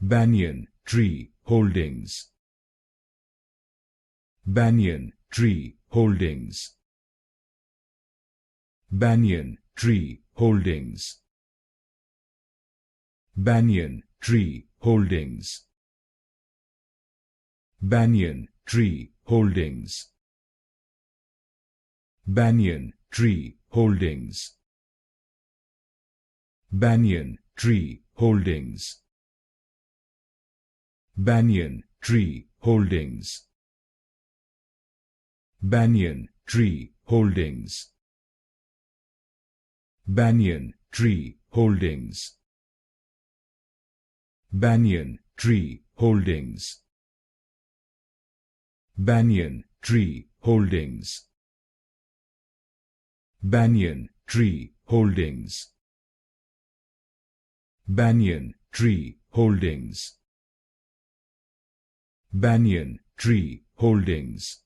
Banyan Tree Holdings. Banyan Tree Holdings. Banyan Tree Holdings. Banyan Tree Holdings. Banyan Tree Holdings. Banyan Tree Holdings. Banyan Tree Holdings. Banyan Tree Holdings. Banyan Tree Holdings. Banyan Tree Holdings. Banyan Tree Holdings. Banyan Tree Holdings. Banyan Tree Holdings. Banyan Tree Holdings. Banyan Tree Holdings.